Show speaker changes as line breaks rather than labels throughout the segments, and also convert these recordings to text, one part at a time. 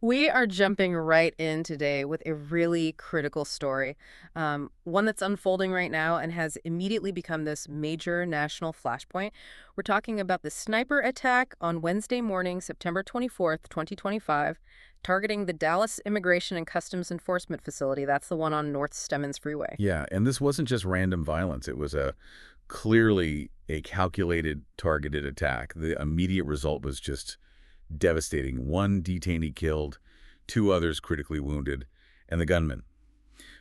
We are jumping right in today with a really critical story, one that's unfolding right now and has immediately become this major national flashpoint. We're talking about the sniper attack on Wednesday morning, September 24th, 2025, targeting the Dallas Immigration and Customs Enforcement Facility. That's the one on North Stemmons Freeway.
Yeah, and this wasn't just random violence. It was clearly a calculated, targeted attack. The immediate result was just devastating. One detainee killed, two others critically wounded, and the gunman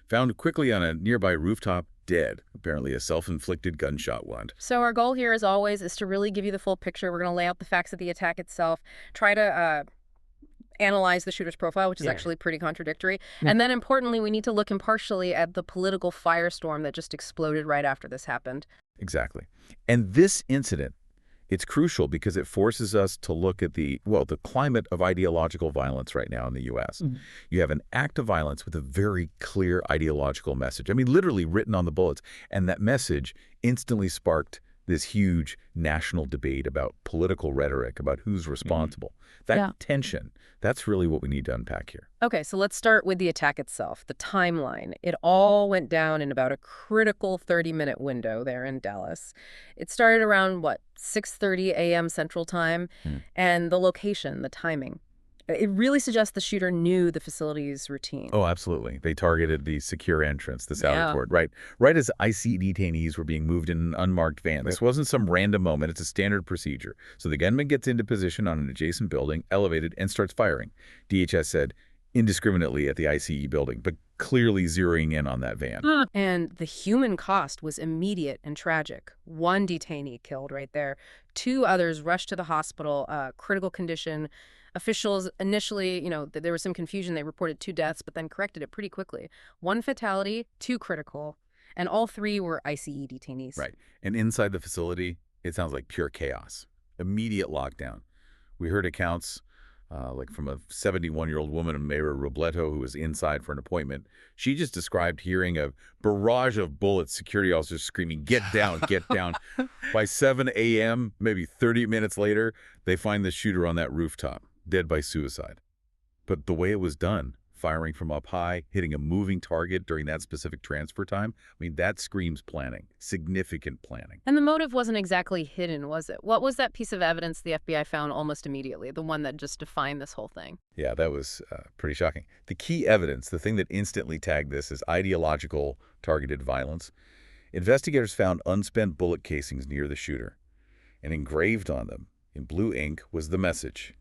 found quickly on a nearby rooftop dead, apparently a self-inflicted gunshot wound.
So our goal here, as always, is to really give you the full picture. We're going to lay out the facts of the attack itself, try to analyze the shooter's profile, which is actually pretty contradictory.
Yeah.
And then importantly, we need to look impartially at the political firestorm that just exploded right after this happened.
Exactly. And this incident, it's crucial because it forces us to look at the climate of ideological violence right now in the U.S.
Mhm.
You have an act of violence with a very clear ideological message. I mean, literally written on the bullets. And that message instantly sparked this huge national debate about political rhetoric, about who's responsible. That tension, that's really what we need to unpack here.
Okay, so let's start with the attack itself, the timeline. It all went down in about a critical 30-minute window there in Dallas. It started around, 6:30 a.m. Central Time, and the location, the timing. It really suggests the shooter knew the facility's routine.
Oh, absolutely. They targeted the secure entrance, the Saudi
Yeah.
port, right as ICE detainees were being moved in an unmarked van. This wasn't some random moment. It's a standard procedure. So the gunman gets into position on an adjacent building, elevated, and starts firing. DHS said indiscriminately at the ICE building, but clearly zeroing in on that van.
And the human cost was immediate and tragic. One detainee killed right there. Two others rushed to the hospital, critical condition. Officials initially, there was some confusion. They reported two deaths, but then corrected it pretty quickly. One fatality, two critical, and all three were ICE detainees.
Right. And inside the facility, it sounds like pure chaos. Immediate lockdown. We heard accounts like from a 71-year-old woman, Mayra Robledo, who was inside for an appointment. She just described hearing a barrage of bullets, security officers screaming, "Get down, get down." By 7 a.m., maybe 30 minutes later, they find the shooter on that rooftop, dead by suicide. But the way it was done, firing from up high, hitting a moving target during that specific transfer time, I mean, that screams planning, significant planning.
And the motive wasn't exactly hidden, was it? What was that piece of evidence the FBI found almost immediately, the one that just defined this whole thing?
Yeah, that was pretty shocking. The key evidence, the thing that instantly tagged this is ideological targeted violence. Investigators found unspent bullet casings near the shooter, and engraved on them in blue ink was the message: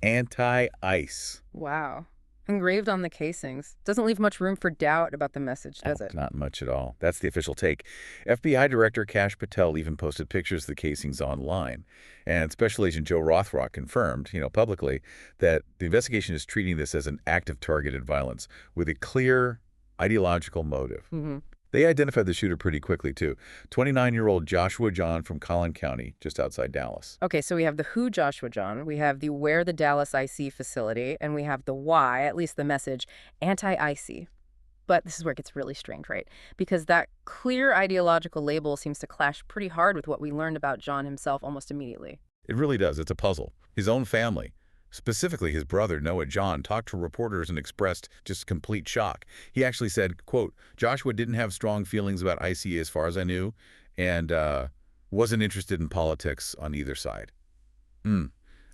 anti-ICE.
Wow. Engraved on the casings. Doesn't leave much room for doubt about the message, does it?
Not much at all. That's the official take. FBI Director Kash Patel even posted pictures of the casings online. And Special Agent Joe Rothrock confirmed, publicly, that the investigation is treating this as an act of targeted violence with a clear ideological motive.
Mm-hmm.
They identified the shooter pretty quickly, too. 29-year-old Joshua Jahn from Collin County, just outside Dallas.
Okay, so we have the who Joshua Jahn, we have the where the Dallas IC facility, and we have the why, at least the message, anti-IC. But this is where it gets really strange, right? Because that clear ideological label seems to clash pretty hard with what we learned about Jahn himself almost immediately.
It really does. It's a puzzle. His own family, specifically his brother, Noah Jahn, talked to reporters and expressed just complete shock. He actually said, quote, "Joshua didn't have strong feelings about ICE as far as I knew, and wasn't interested in politics on either side." I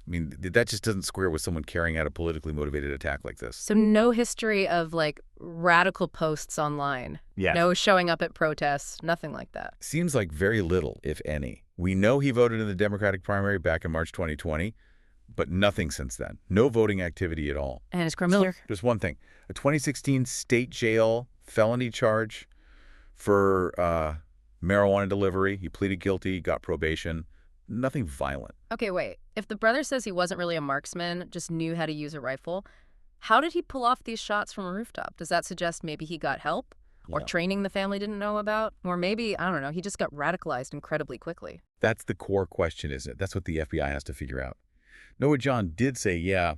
mean, that just doesn't square with someone carrying out a politically motivated attack like this.
So no history of, radical posts online.
Yeah.
No showing up at protests, nothing like that.
Seems like very little, if any. We know he voted in the Democratic primary back in March 2020, but nothing since then. No voting activity at all.
And his criminal...
Just one thing. A 2016 state jail felony charge for marijuana delivery. He pleaded guilty, got probation. Nothing violent.
Okay, wait. If the brother says he wasn't really a marksman, just knew how to use a rifle, how did he pull off these shots from a rooftop? Does that suggest maybe he got help? Or
Yeah.
training the family didn't know about? Or maybe, I don't know, he just got radicalized incredibly quickly.
That's the core question, isn't it? That's what the FBI has to figure out. Noah Jahn did say, yeah,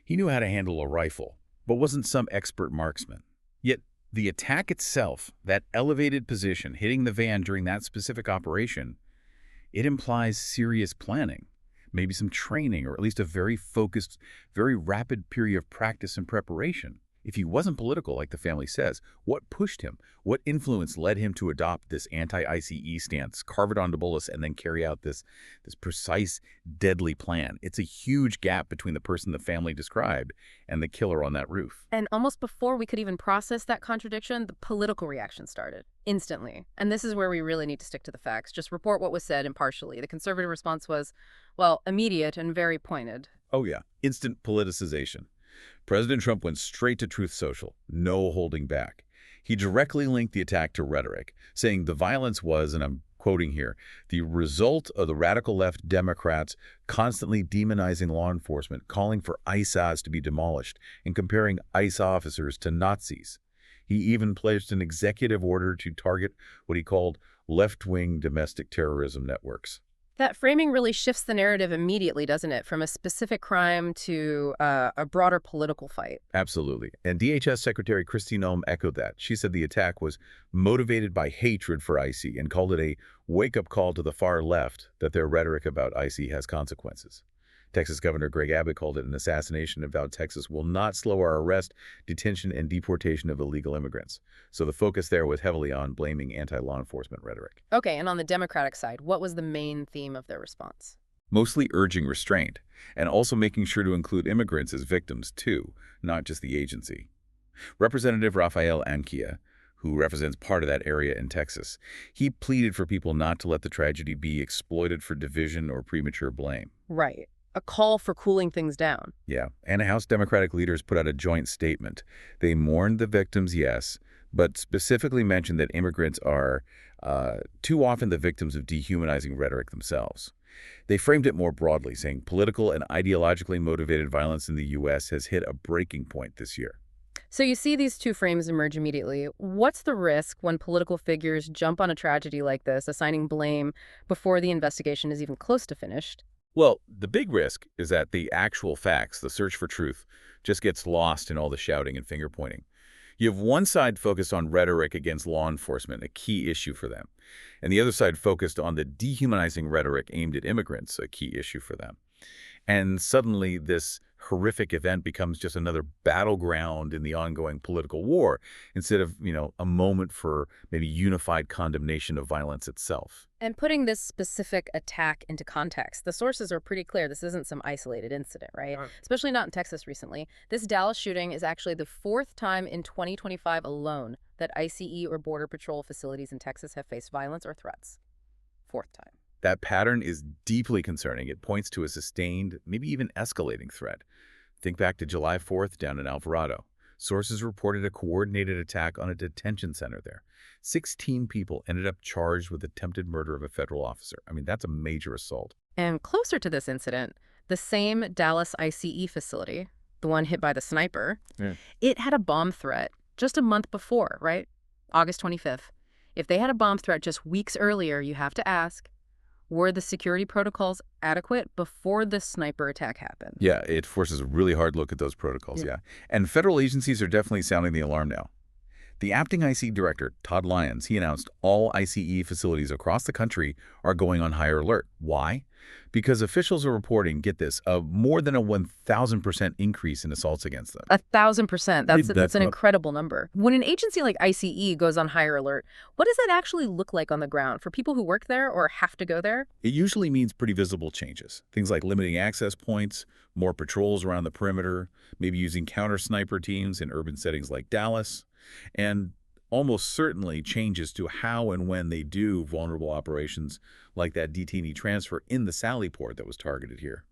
he knew how to handle a rifle, but wasn't some expert marksman. Yet the attack itself, that elevated position, hitting the van during that specific operation, it implies serious planning. maybe some training, or at least a very focused, very rapid period of practice and preparation. If he wasn't political, like the family says, what pushed him? What influence led him to adopt this anti-ICE stance, carve it onto bullets, and then carry out this precise, deadly plan? It's a huge gap between the person the family described and the killer on that roof.
And almost before we could even process that contradiction, the political reaction started instantly. And this is where we really need to stick to the facts. Just report what was said impartially. The conservative response was, well, immediate and very pointed.
Oh yeah, instant politicization. President Trump went straight to Truth Social, no holding back. He directly linked the attack to rhetoric, saying the violence was, and I'm quoting here, the result of the radical left Democrats constantly demonizing law enforcement, calling for ICEs to be demolished, and comparing ICE officers to Nazis. He even pledged an executive order to target what he called left-wing domestic terrorism networks.
That framing really shifts the narrative immediately, doesn't it? From a specific crime to a broader political fight.
Absolutely. And DHS Secretary Kristi Noem echoed that. She said the attack was motivated by hatred for ICE and called it a wake-up call to the far left that their rhetoric about ICE has consequences. Texas Governor Greg Abbott called it an assassination and vowed Texas will not slow our arrest, detention, and deportation of illegal immigrants. So the focus there was heavily on blaming anti-law enforcement rhetoric.
Okay, and on the Democratic side, what was the main theme of their response?
Mostly urging restraint, and also making sure to include immigrants as victims too, not just the agency. Representative Rafael Anquia, who represents part of that area in Texas, he pleaded for people not to let the tragedy be exploited for division or premature blame.
Right. A call for cooling things down.
Yeah, and House Democratic leaders put out a joint statement. They mourned the victims, yes, but specifically mentioned that immigrants are too often the victims of dehumanizing rhetoric themselves. They framed it more broadly, saying political and ideologically motivated violence in the U.S. has hit a breaking point this year.
So you see these two frames emerge immediately. What's the risk when political figures jump on a tragedy like this, assigning blame before the investigation is even close to finished?
Well, the big risk is that the actual facts, the search for truth, just gets lost in all the shouting and finger-pointing. You have one side focused on rhetoric against law enforcement, a key issue for them, and the other side focused on the dehumanizing rhetoric aimed at immigrants, a key issue for them. And suddenly this horrific event becomes just another battleground in the ongoing political war instead of, a moment for maybe unified condemnation of violence itself.
And putting this specific attack into context, the sources are pretty clear. This isn't some isolated incident, right? Especially not in Texas recently. This Dallas shooting is actually the fourth time in 2025 alone that ICE or Border Patrol facilities in Texas have faced violence or threats. Fourth time.
That pattern is deeply concerning. It points to a sustained, maybe even escalating threat. Think back to July 4th down in Alvarado. Sources reported a coordinated attack on a detention center there. 16 people ended up charged with attempted murder of a federal officer. I mean, that's a major assault.
And closer to this incident, the same Dallas ICE facility, the one hit by the sniper, it had a bomb threat just a month before, right? August 25th. If they had a bomb threat just weeks earlier, you have to ask, were the security protocols adequate before the sniper attack happened?
Yeah, it forces a really hard look at those protocols, yeah. And federal agencies are definitely sounding the alarm now. The acting ICE director, Todd Lyons, he announced all ICE facilities across the country are going on higher alert. Why? Because officials are reporting, get this, more than a 1,000% increase in assaults against them.
1,000%. That's an incredible number. When an agency like ICE goes on higher alert, what does that actually look like on the ground for people who work there or have to go there?
It usually means pretty visible changes. Things like limiting access points, more patrols around the perimeter, maybe using counter-sniper teams in urban settings like Dallas, and almost certainly changes to how and when they do vulnerable operations like that detainee transfer in the Sally Port that was targeted here.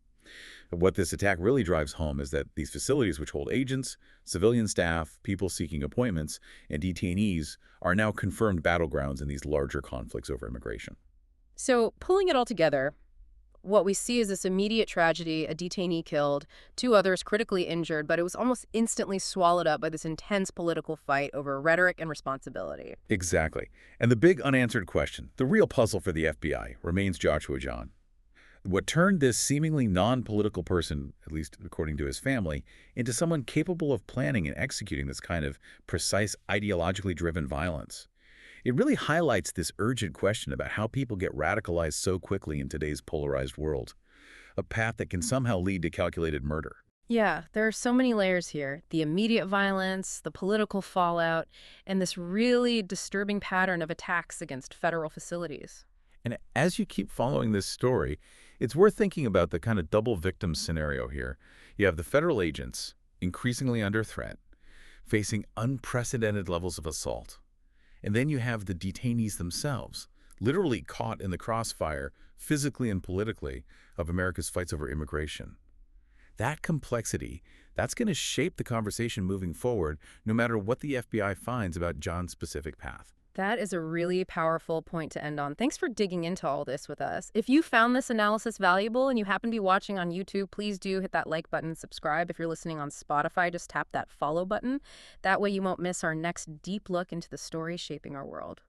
What this attack really drives home is that these facilities, which hold agents, civilian staff, people seeking appointments, and detainees, are now confirmed battlegrounds in these larger conflicts over immigration.
So pulling it all together, what we see is this immediate tragedy, a detainee killed, 2 others critically injured, but it was almost instantly swallowed up by this intense political fight over rhetoric and responsibility.
Exactly. And the big unanswered question, the real puzzle for the FBI, remains Joshua Jahn. What turned this seemingly non-political person, at least according to his family, into someone capable of planning and executing this kind of precise, ideologically driven violence? It really highlights this urgent question about how people get radicalized so quickly in today's polarized world. a path that can somehow lead to calculated murder.
Yeah, there are so many layers here. The immediate violence, the political fallout, and this really disturbing pattern of attacks against federal facilities.
And as you keep following this story, it's worth thinking about the kind of double victim scenario here. You have the federal agents, increasingly under threat, facing unprecedented levels of assault. And then you have the detainees themselves, literally caught in the crossfire, physically and politically, of America's fights over immigration. That complexity, that's going to shape the conversation moving forward, no matter what the FBI finds about John's specific path.
That is a really powerful point to end on. Thanks for digging into all this with us. If you found this analysis valuable and you happen to be watching on YouTube, please do hit that like button, subscribe. If you're listening on Spotify, just tap that follow button. That way you won't miss our next deep look into the stories shaping our world.